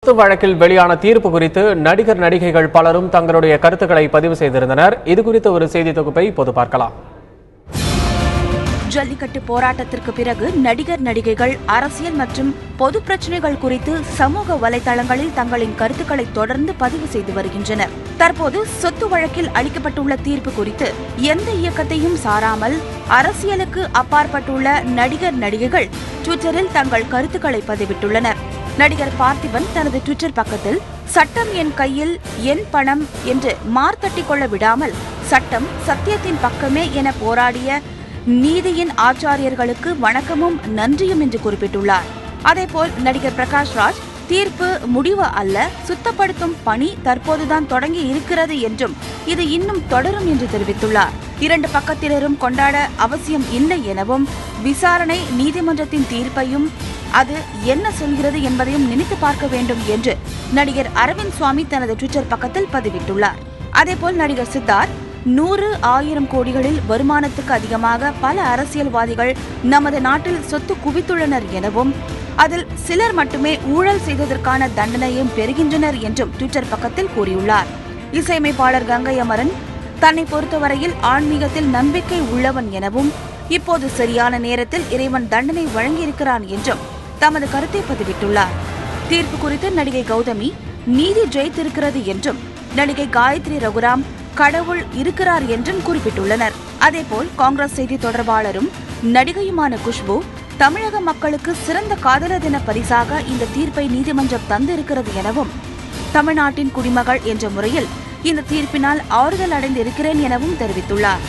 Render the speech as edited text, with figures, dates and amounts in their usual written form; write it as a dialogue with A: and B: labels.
A: சொத்து வழக்கில் வெளியான தீர்ப்பு குறித்து நடிகர் நடிகைகள் பலரும் தங்களுடைய கருத்துக்களை பதிவு செய்திருந்தனர். இது குறித்த ஒரு செய்தி தொகுப்பை இப்போது பார்க்கலாம்.
B: ஜல்லிக்கட்டு போராட்டத்திற்கு பிறகு நடிகர் நடிகைகள் அரசியல் மற்றும் பொது பிரச்சனைகள் குறித்து சமூக வலைதளங்களில் தங்களின் கருத்துக்களை தொடர்ந்து பதிவு செய்து வருகின்றனர். தற்போது சொத்து வழக்கில் அளிக்கப்பட்டுள்ள தீர்ப்பு குறித்து எந்த இயக்கத்தையும் சாராமல் அரசியலுக்கு அப்பாற்பட்டுள்ள நடிகர் நடிகைகள் ட்விட்டரில் தங்கள் கருத்துக்களை பதிவிட்டுள்ளனர். நடிகர் பார்த்திபன் தனது ட்விட்டர் பக்கத்தில் சட்டம் என் கையில் என் பணம் என்று மார்த்தட்டிக் கொள்ள விடாமல் சட்டம் சத்தியத்தின் பக்கமே என போராடிய நீதியின் ஆச்சாரியர்களுக்கு வணக்கமும் நன்றியும் என்று குறிப்பிட்டுள்ளார். அதேபோல் நடிகர் பிரகாஷ் ராஜ் தீர்ப்பு முடிவு அல்ல, சுத்தப்படுத்தும் பணி தற்போதுதான் தொடங்கி இருக்கிறது என்றும் இது இன்னும் தொடரும் என்று தெரிவித்துள்ளார். இரண்டு பக்கத்தினரும் கொண்டாட அவசியம் இல்லை எனவும் விசாரணை நீதிமன்றத்தின் தீர்ப்பையும் அது என்ன சொல்கிறது என்பதையும் நினைத்து பார்க்க வேண்டும் என்று நடிகர் அரவிந்த் சுவாமி தனது ட்விட்டர் பக்கத்தில் பதிவிட்டுள்ளார். அதேபோல் நடிகர் சித்தார்த் 100,000 கோடிகளில் வருமானத்துக்கு அதிகமாக பல அரசியல்வாதிகள் நமது நாட்டில் சொத்து குவித்துள்ளனர் எனவும் அதில் சிலர் மட்டுமே ஊழல் செய்ததற்கான தண்டனையும் பெறுகின்றனர் என்றும் ட்விட்டர் பக்கத்தில் கூறியுள்ளார். இசையமைப்பாளர் கங்கை அமரன் தன்னை பொறுத்தவரையில் ஆன்மீகத்தில் நம்பிக்கை உள்ளவன் எனவும் இப்போது சரியான நேரத்தில் இறைவன் தண்டனை வழங்கியிருக்கிறான் என்றும் தமது கருத்தை பதிவிட்டுள்ளார். தீர்ப்பு குறித்து நடிகை கௌதமி நீதி ஜெயித்திருக்கிறது என்றும் நடிகை காயத்ரி ரகுராம் கடவுள் இருக்கிறார் என்றும் குறிப்பிட்டுள்ளனர். அதேபோல் காங்கிரஸ் செய்தி தொடர்பாளரும் நடிகையுமான குஷ்பு தமிழக மக்களுக்கு சிறந்த காதலர் தின பரிசாக இந்த தீர்ப்பை நீதிமன்றம் தந்திருக்கிறது எனவும் தமிழ்நாட்டின் குடிமகள் என்ற முறையில் இந்த தீர்ப்பினால் ஆறுதல் அடைந்திருக்கிறேன் எனவும் தெரிவித்துள்ளார்.